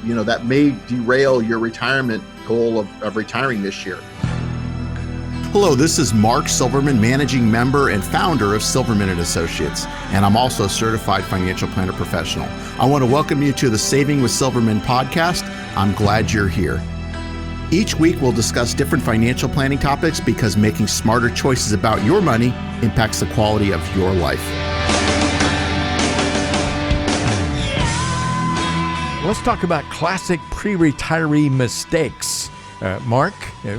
that may derail your retirement goal of retiring this year. Hello, this is Mark Silverman, managing member and founder of Silverman & Associates, and I'm also a certified financial planner professional. I want to welcome you to the Saving with Silverman podcast. I'm glad you're here. Each week, we'll discuss different financial planning topics because making smarter choices about your money impacts the quality of your life. Let's talk about classic pre-retiree mistakes. Mark,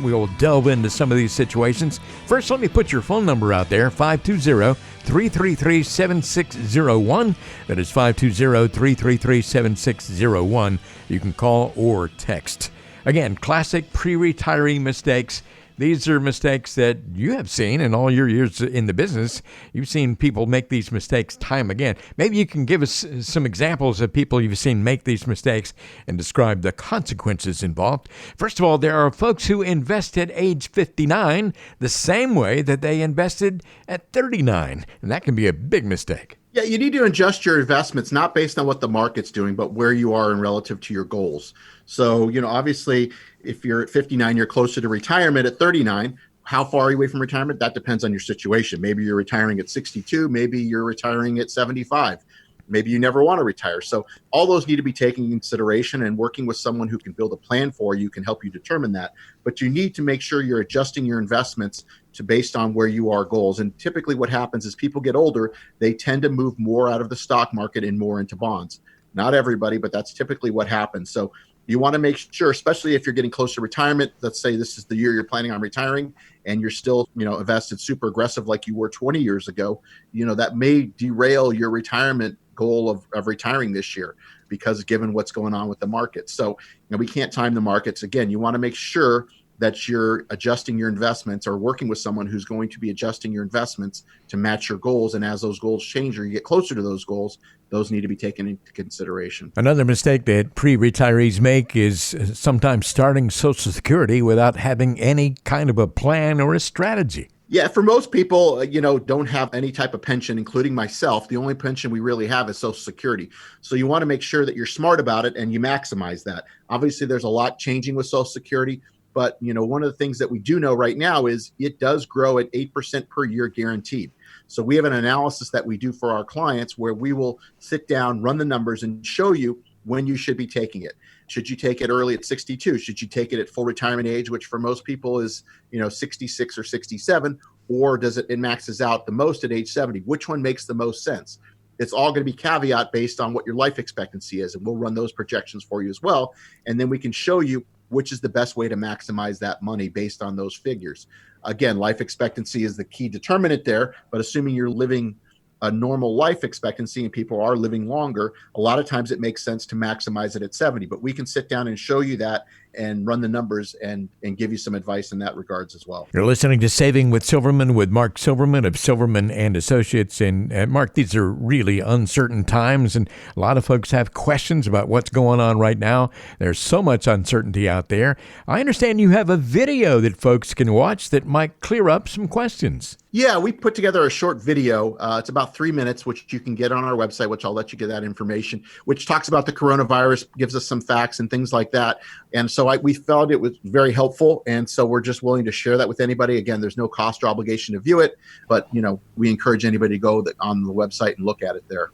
we'll delve into some of these situations. First, let me put your phone number out there, 520-333-7601. That is 520-333-7601. You can call or text. Again, classic pre-retiree mistakes. These are mistakes that you have seen in all your years in the business. You've seen people make these mistakes time again. Maybe you can give us some examples of people you've seen make these mistakes and describe the consequences involved. First of all, there are folks who invest at age 59 the same way that they invested at 39, and that can be a big mistake. Yeah, you need to adjust your investments, not based on what the market's doing, but where you are in relative to your goals. So, obviously, if you're at 59, you're closer to retirement at 39. How far are you away from retirement? That depends on your situation. Maybe you're retiring at 62. Maybe you're retiring at 75. Maybe you never want to retire. So all those need to be taken into consideration, and working with someone who can build a plan for you can help you determine that. But you need to make sure you're adjusting your investments to based on where you are goals. And typically what happens is people get older, they tend to move more out of the stock market and more into bonds. Not everybody, but that's typically what happens. So you want to make sure, especially if you're getting close to retirement, let's say this is the year you're planning on retiring and you're still, invested super aggressive like you were 20 years ago, that may derail your retirement goal of retiring this year, because given what's going on with the market. So, we can't time the markets. Again, you want to make sure that you're adjusting your investments or working with someone who's going to be adjusting your investments to match your goals. And as those goals change or you get closer to those goals, those need to be taken into consideration. Another mistake that pre-retirees make is sometimes starting Social Security without having any kind of a plan or a strategy. Yeah, for most people, don't have any type of pension, including myself. The only pension we really have is Social Security. So you want to make sure that you're smart about it and you maximize that. Obviously, there's a lot changing with Social Security. But, one of the things that we do know right now is it does grow at 8% per year guaranteed. So we have an analysis that we do for our clients where we will sit down, run the numbers, and show you when you should be taking it. Should you take it early at 62? Should you take it at full retirement age, which for most people is, 66 or 67? Or does it maxes out the most at age 70? Which one makes the most sense? It's all going to be caveat based on what your life expectancy is. And we'll run those projections for you as well. And then we can show you which is the best way to maximize that money based on those figures. Again, life expectancy is the key determinant there, but assuming you're living a normal life expectancy and people are living longer, a lot of times it makes sense to maximize it at 70. But we can sit down and show you that and run the numbers and give you some advice in that regards as well. You're listening to Saving with Silverman with Mark Silverman of Silverman & Associates. And Mark, these are really uncertain times, and a lot of folks have questions about what's going on right now. There's so much uncertainty out there. I understand you have a video that folks can watch that might clear up some questions. Yeah, we put together a short video. It's about 3 minutes, which you can get on our website, which I'll let you get that information, which talks about the coronavirus, gives us some facts and things like that. And so we felt it was very helpful. And so we're just willing to share that with anybody. Again, there's no cost or obligation to view it, but we encourage anybody to go on the website and look at it there.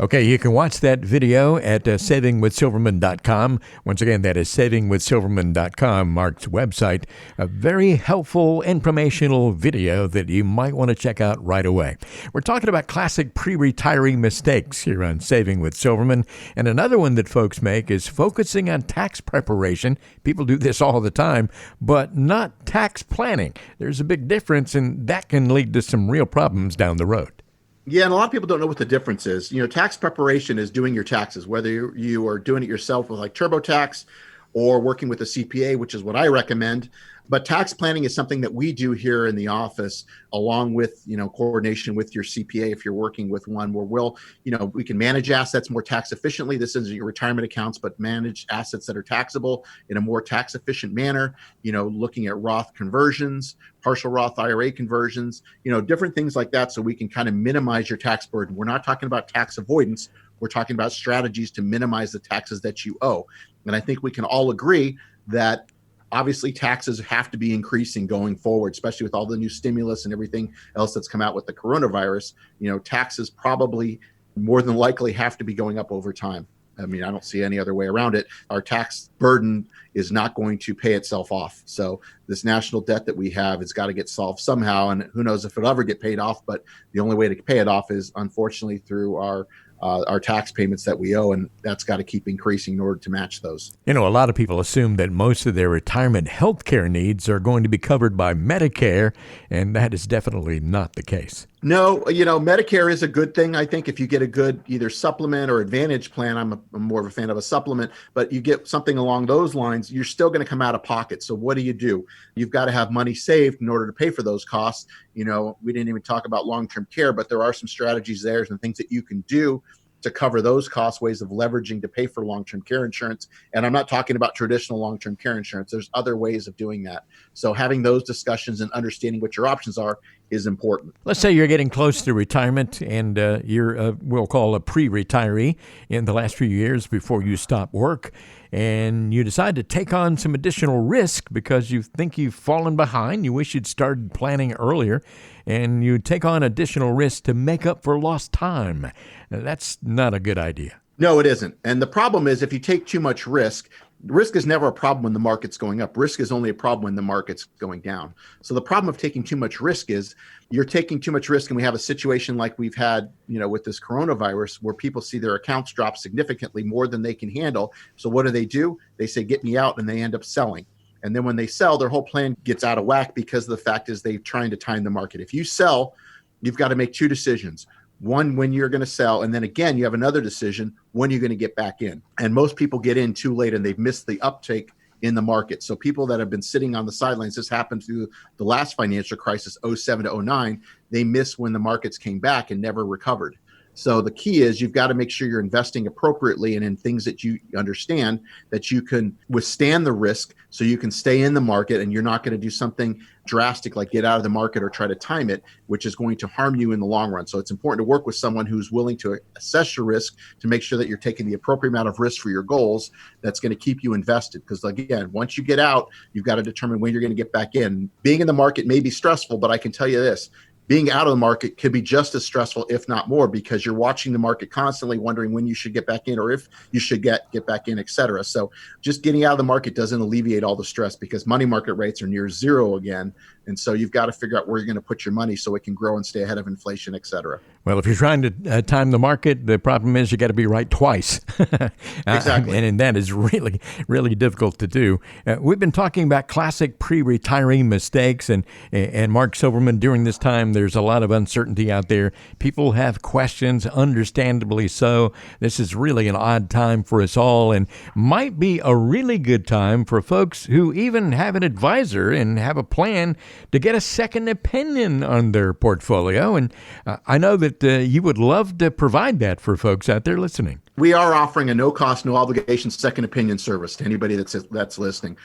Okay, you can watch that video at savingwithsilverman.com. Once again, that is savingwithsilverman.com, Mark's website. A very helpful, informational video that you might want to check out right away. We're talking about classic pre-retiree mistakes here on Saving with Silverman. And another one that folks make is focusing on tax preparation. People do this all the time, but not tax planning. There's a big difference, and that can lead to some real problems down the road. Yeah, and a lot of people don't know what the difference is. Tax preparation is doing your taxes, whether you are doing it yourself with like TurboTax or working with a CPA, which is what I recommend. But tax planning is something that we do here in the office, along with, coordination with your CPA if you're working with one, where we can manage assets more tax efficiently. This isn't your retirement accounts, but manage assets that are taxable in a more tax efficient manner, looking at Roth conversions, partial Roth IRA conversions, different things like that. So we can kind of minimize your tax burden. We're not talking about tax avoidance. We're talking about strategies to minimize the taxes that you owe. And I think we can all agree that obviously taxes have to be increasing going forward, especially with all the new stimulus and everything else that's come out with the coronavirus. Taxes probably more than likely have to be going up over time. I mean, I don't see any other way around it. Our tax burden is not going to pay itself off. So this national debt that we have has got to get solved somehow. And who knows if it'll ever get paid off. But the only way to pay it off is unfortunately through our tax payments that we owe. And that's got to keep increasing in order to match those. A lot of people assume that most of their retirement health care needs are going to be covered by Medicare, and that is definitely not the case. No, Medicare is a good thing. I think if you get a good either supplement or advantage plan, I'm more of a fan of a supplement, but you get something along those lines, you're still going to come out of pocket. So what do? You've got to have money saved in order to pay for those costs. We didn't even talk about long-term care, but there are some strategies there and things that you can do to cover those costs, ways of leveraging to pay for long-term care insurance. And I'm not talking about traditional long-term care insurance. There's other ways of doing that. So having those discussions and understanding what your options are is important. Let's say you're getting close to retirement and you're, we'll call a pre-retiree in the last few years before you stop work, and you decide to take on some additional risk because you think you've fallen behind. You wish you'd started planning earlier, and you take on additional risk to make up for lost time. That's not a good idea. No, it isn't. And the problem is if you take too much risk is never a problem when the market's going up. Risk is only a problem when the market's going down. So the problem of taking too much risk is you're taking too much risk, and we have a situation like we've had, with this coronavirus where people see their accounts drop significantly more than they can handle. So what do? They say, get me out, and they end up selling. And then when they sell, their whole plan gets out of whack because the fact is they're trying to time the market. If you sell, you've got to make two decisions. One, when you're going to sell, and then again, you have another decision, when you're going to get back in. And most people get in too late and they've missed the uptake in the market. So people that have been sitting on the sidelines, this happened through the last financial crisis, 07 to 09, they missed when the markets came back and never recovered. So the key is you've got to make sure you're investing appropriately and in things that you understand that you can withstand the risk so you can stay in the market, and you're not going to do something drastic like get out of the market or try to time it, which is going to harm you in the long run. So it's important to work with someone who's willing to assess your risk to make sure that you're taking the appropriate amount of risk for your goals that's going to keep you invested. Because again, once you get out, you've got to determine when you're going to get back in. Being in the market may be stressful, but I can tell you this, being out of the market could be just as stressful, if not more, because you're watching the market constantly, wondering when you should get back in or if you should get back in, et cetera. So just getting out of the market doesn't alleviate all the stress because money market rates are near zero again. And so you've got to figure out where you're going to put your money so it can grow and stay ahead of inflation, et cetera. Well, if you're trying to time the market, the problem is you got to be right twice. Exactly. And that is really, really difficult to do. We've been talking about classic pre-retiree mistakes, and Mark Silverman, during this time, there's a lot of uncertainty out there. People have questions, understandably so. This is really an odd time for us all, and might be a really good time for folks who even have an advisor and have a plan to get a second opinion on their portfolio. And I know that you would love to provide that for folks out there listening. We are offering a no-cost, no-obligation second opinion service to anybody that's listening.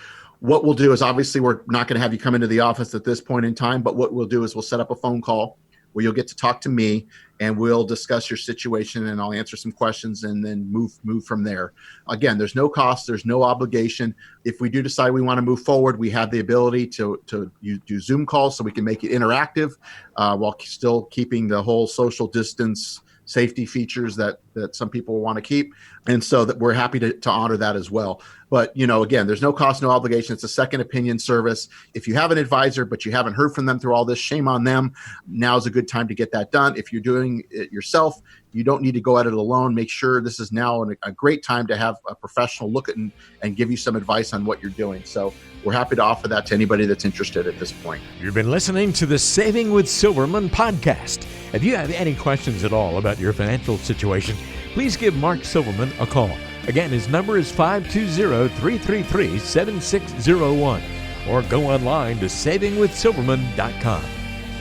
What we'll do is, obviously, we're not going to have you come into the office at this point in time, but what we'll do is we'll set up a phone call where you'll get to talk to me, and we'll discuss your situation, and I'll answer some questions and then move from there. Again, there's no cost, there's no obligation. If we do decide we want to move forward, we have the ability to do Zoom calls so we can make it interactive while still keeping the whole social distance safety features that some people want to keep. And so that we're happy to honor that as well. But, again, there's no cost, no obligation. It's a second opinion service. If you have an advisor, but you haven't heard from them through all this, shame on them. Now's a good time to get that done. If you're doing it yourself, you don't need to go at it alone. Make sure this is now a great time to have a professional look at and give you some advice on what you're doing. So we're happy to offer that to anybody that's interested at this point. You've been listening to the Saving with Silverman podcast. If you have any questions at all about your financial situation, please give Mark Silverman a call. Again, his number is 520-333-7601, or go online to savingwithsilverman.com.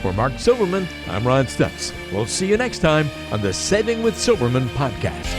For Mark Silverman, I'm Ron Stutz. We'll see you next time on the Saving with Silverman podcast.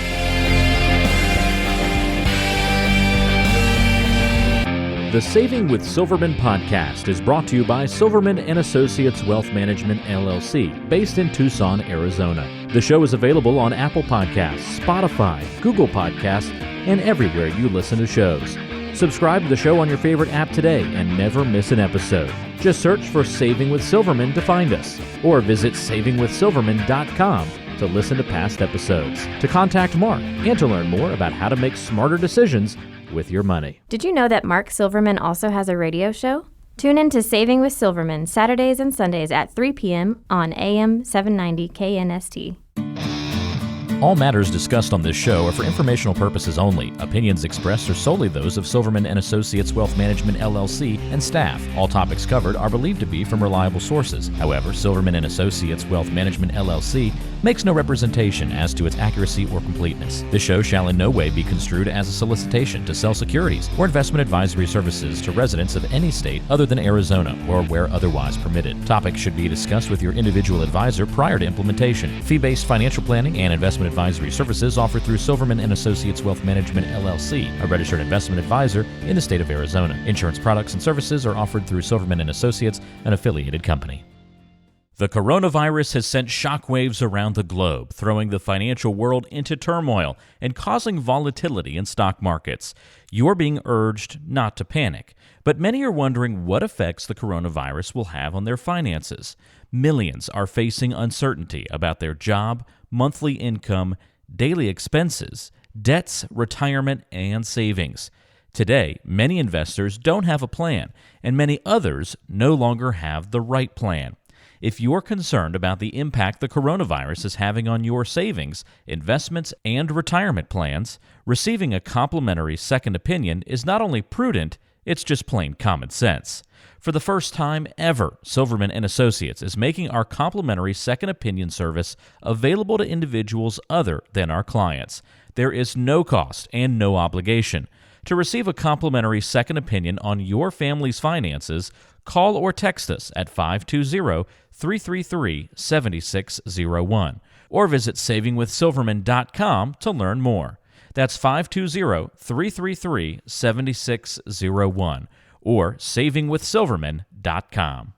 The Saving with Silverman podcast is brought to you by Silverman & Associates Wealth Management, LLC, based in Tucson, Arizona. The show is available on Apple Podcasts, Spotify, Google Podcasts, and everywhere you listen to shows. Subscribe to the show on your favorite app today and never miss an episode. Just search for Saving with Silverman to find us, or visit savingwithsilverman.com to listen to past episodes, to contact Mark, and to learn more about how to make smarter decisions with your money. Did you know that Mark Silverman also has a radio show? Tune in to Saving with Silverman Saturdays and Sundays at 3 p.m. on AM 790 KNST. All matters discussed on this show are for informational purposes only. Opinions expressed are solely those of Silverman & Associates Wealth Management, LLC, and staff. All topics covered are believed to be from reliable sources. However, Silverman & Associates Wealth Management, LLC makes no representation as to its accuracy or completeness. The show shall in no way be construed as a solicitation to sell securities or investment advisory services to residents of any state other than Arizona or where otherwise permitted. Topics should be discussed with your individual advisor prior to implementation. Fee-based financial planning and investment advisory services offered through Silverman & Associates Wealth Management, LLC, a registered investment advisor in the state of Arizona. Insurance products and services are offered through Silverman & Associates, an affiliated company. The coronavirus has sent shockwaves around the globe, throwing the financial world into turmoil and causing volatility in stock markets. You're being urged not to panic, but many are wondering what effects the coronavirus will have on their finances. Millions are facing uncertainty about their job, monthly income, daily expenses, debts, retirement, and savings. Today, many investors don't have a plan, and many others no longer have the right plan. If you're concerned about the impact the coronavirus is having on your savings, investments, and retirement plans, receiving a complimentary second opinion is not only prudent, it's just plain common sense. For the first time ever, Silverman & Associates is making our complimentary second opinion service available to individuals other than our clients. There is no cost and no obligation. To receive a complimentary second opinion on your family's finances, call or text us at 520-333-7601 or visit savingwithsilverman.com to learn more. That's 520-333-7601 or savingwithsilverman.com.